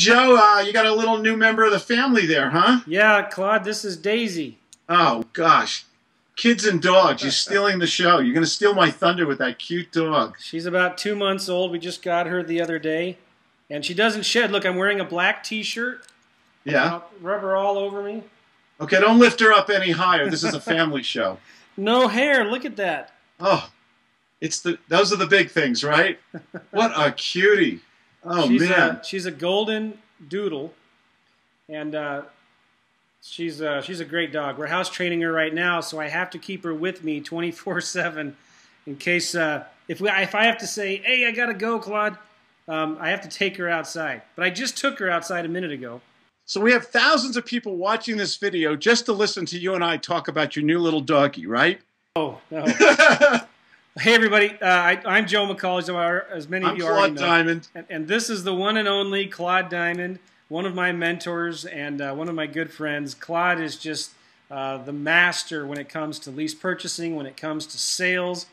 Joe, you got a little new member of the family there, huh? Yeah, Claude, this is Daisy. Oh, gosh. Kids and dogs, you're stealing the show. You're going to steal my thunder with that cute dog. She's about 2 months old. We just got her the other day. And she doesn't shed. Look, I'm wearing a black t-shirt. Yeah? Rubber all over me. Okay, don't lift her up any higher. This is a family show. No hair. Look at that. Oh, those are the big things, right? What a cutie. Oh, man. She's a golden doodle. And she's a great dog. We're house training her right now, so I have to keep her with me 24/7 in case if I have to say, "Hey, I gotta go, Claude," I have to take her outside. But I just took her outside a minute ago. So we have thousands of people watching this video just to listen to you and I talk about your new little doggy, right? Oh, no. Hey, everybody. I'm Joe McCall, as many of you already know. I'm Claude Diamond. And this is the one and only Claude Diamond, one of my mentors and one of my good friends. Claude is just the master when it comes to lease purchasing, when it comes to sales.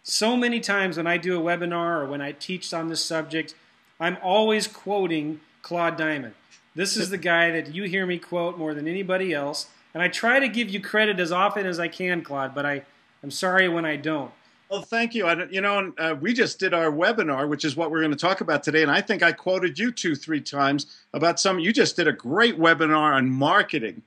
So many times when I do a webinar or when I teach on this subject, I'm always quoting Claude Diamond. This is the guy that you hear me quote more than anybody else. And I try to give you credit as often as I can, Claude, but I'm sorry when I don't. Well, thank you. We just did our webinar, which is what we're going to talk about today, and I think I quoted you 2-3 times about you just did a great webinar on marketing,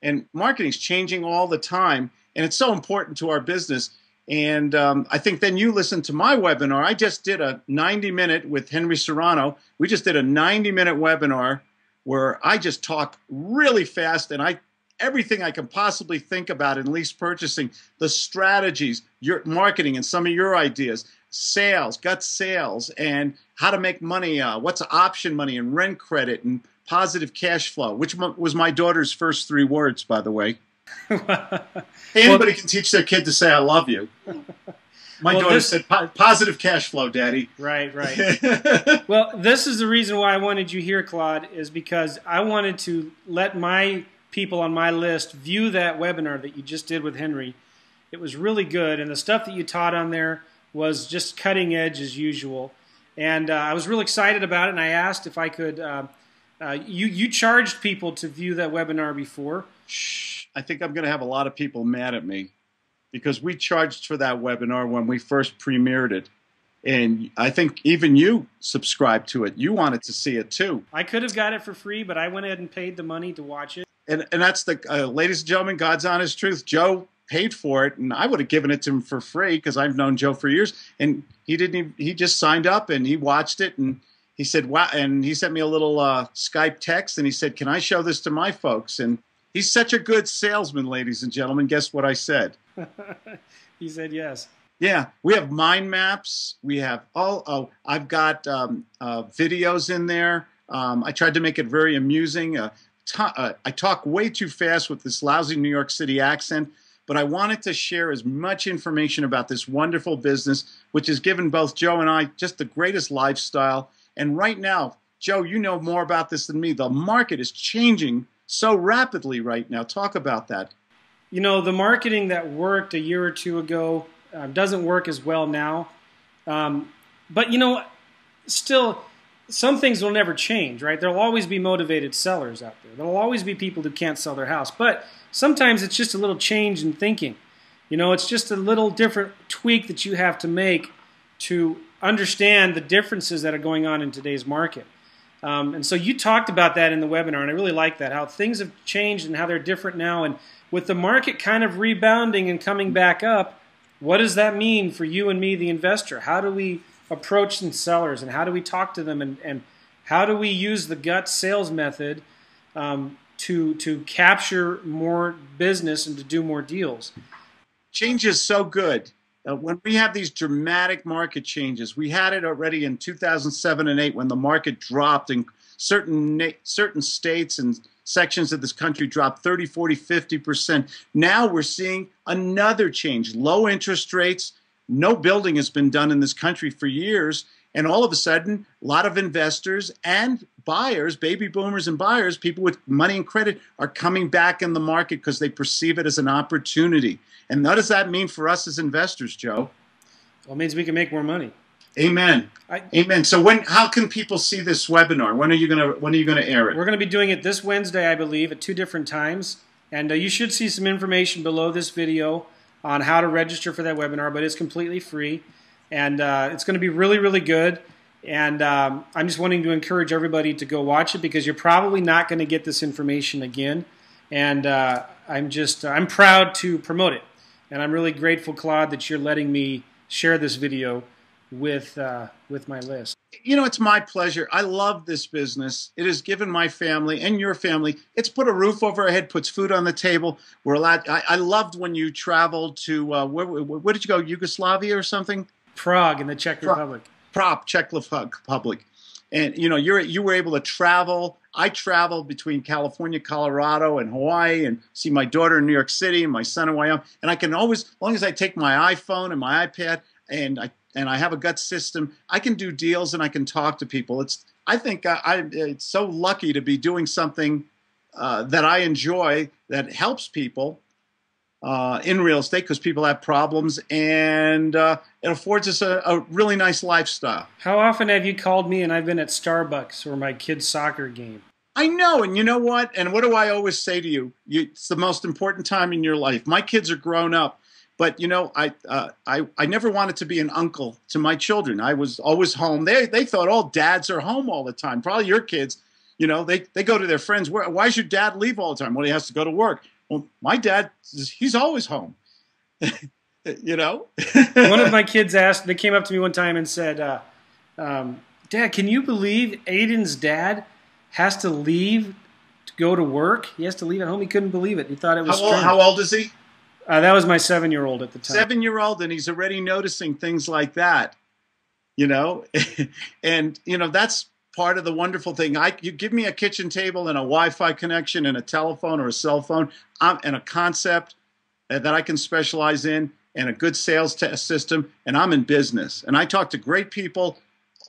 and marketing's changing all the time, and it's so important to our business. And I think then you listened to my webinar. I just did a 90-minute with Henry Serrano. We just did a 90-minute webinar where I just talk really fast, and everything I can possibly think about in lease purchasing, the strategies, your marketing, and some of your ideas, sales, gut sales, and how to make money, what's option money and rent credit and positive cash flow, which was my daughter's first 3 words, by the way. Anybody can teach their kid to say, "I love you." My daughter said, "Positive cash flow, Daddy." Right, right. Well, this is the reason why I wanted you here, Claude, is because I wanted to let my people on my list view that webinar that you just did with Henry. It was really good, and the stuff that you taught on there was just cutting edge as usual. And I was real excited about it, and I asked if I could. You charged people to view that webinar before. Shh, I think I'm going to have a lot of people mad at me because we charged for that webinar when we first premiered it. And I think even you subscribed to it. You wanted to see it too. I could have got it for free, but I went ahead and paid the money to watch it. And that's ladies and gentlemen, God's honest truth. Joe paid for it, and I would have given it to him for free because I've known Joe for years. And he didn't even, he just signed up and he watched it, and he said, "Wow!" And he sent me a little Skype text, and he said, "Can I show this to my folks?" And he's such a good salesman, ladies and gentlemen. Guess what I said? He said yes. Yeah, we have mind maps. We have I've got videos in there. I tried to make it very amusing. I talk way too fast with this lousy New York City accent, but I wanted to share as much information about this wonderful business, which has given both Joe and I just the greatest lifestyle. And right now, Joe, you know more about this than me. The market is changing so rapidly right now. Talk about that. You know, the marketing that worked a year or two ago doesn't work as well now. But, you know, still, some things will never change, right? There'll always be motivated sellers out there. There'll always be people who can't sell their house. But sometimes it's just a little change in thinking. You know, it's just a little different tweak that you have to make to understand the differences that are going on in today's market. And so you talked about that in the webinar, and I really like that, how things have changed and how they're different now. And with the market kind of rebounding and coming back up, what does that mean for you and me, the investor? How do we approach some sellers, and how do we talk to them, and how do we use the gut sales method to capture more business and to do more deals? Change is so good. When we have these dramatic market changes, we had it already in 2007 and 8 when the market dropped and certain states and sections of this country dropped 30, 40, 50%. Now we're seeing another change. Low interest rates. No building has been done in this country for years. And all of a sudden, a lot of investors and buyers, baby boomers and buyers, people with money and credit, are coming back in the market because they perceive it as an opportunity. And what does that mean for us as investors, Joe? Well, it means we can make more money. Amen. Amen. So how can people see this webinar? When are you gonna air it? We're going to be doing it this Wednesday, I believe, at 2 different times. And you should see some information below this video on how to register for that webinar, but it's completely free. And it's going to be really, really good. And I'm just wanting to encourage everybody to go watch it because you're probably not going to get this information again. And I'm proud to promote it. And I'm really grateful, Claude, that you're letting me share this video with my list. You know, it's my pleasure. I love this business. It has given my family and your family. It's put a roof over our head, puts food on the table. We're allowed. I loved when you traveled to where did you go? Yugoslavia or something? Prague in the Czech Republic. Czech Republic. And you know, you were able to travel. I traveled between California, Colorado, and Hawaii, and see my daughter in New York City and my son in Wyoming. And I can always, as long as I take my iPhone and my iPad and I have a gut system, I can do deals and I can talk to people. I think it's so lucky to be doing something that I enjoy that helps people in real estate because people have problems, and it affords us a really nice lifestyle. How often have you called me and I've been at Starbucks or my kid's soccer game? I know, and you know what? And what do I always say to you? It's the most important time in your life. My kids are grown up. But, you know, I never wanted to be an uncle to my children. I was always home. They thought all dads are home all the time. Probably your kids, you know, they go to their friends. Why does your dad leave all the time? Well, he has to go to work. Well, my dad, he's always home, you know. One of my kids they came up to me one time and said, Dad, can you believe Aiden's dad has to leave to go to work? He has to leave at home. He couldn't believe it. He thought it was strange. How old is he? That was my 7-year-old at the time. 7-year-old, and he's already noticing things like that, you know? And, you know, that's part of the wonderful thing. You give me a kitchen table and a Wi-Fi connection and a telephone or a cell phone and a concept that I can specialize in and a good sales system, and I'm in business. And I talk to great people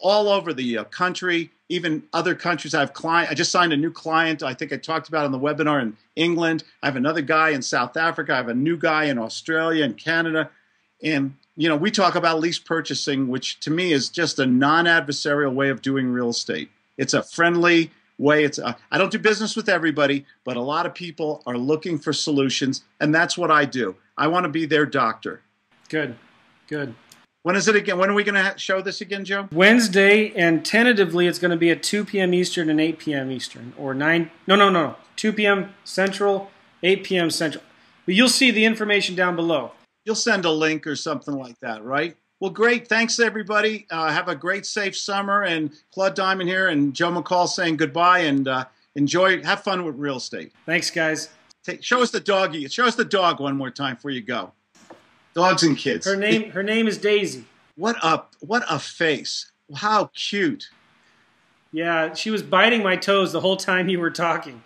all over the country, even other countries. I just signed a new client. I think I talked about in the webinar in England. I have another guy in South Africa. I have a new guy in Australia and Canada. And, you know, we talk about lease purchasing, which to me is just a non-adversarial way of doing real estate. It's a friendly way. I don't do business with everybody, but a lot of people are looking for solutions. And that's what I do. I want to be their doctor. Good, good. When is it again? When are we going to show this again, Joe? Wednesday, and tentatively it's going to be at 2 p.m. Eastern and 8 p.m. Eastern, or 2 p.m. Central, 8 p.m. Central. But you'll see the information down below. You'll send a link or something like that, right? Well, great. Thanks, everybody. Have a great, safe summer. And Claude Diamond here and Joe McCall saying goodbye, and have fun with real estate. Thanks, guys. Show us the doggy. Show us the dog one more time before you go. Dogs and kids. Her name is Daisy. What a face. How cute. Yeah, she was biting my toes the whole time you were talking.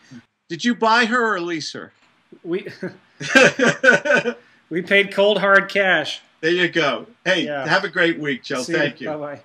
Did you buy her or lease her? We paid cold hard cash. There you go. Hey, yeah. Have a great week, Joe. Thank you. Bye-bye.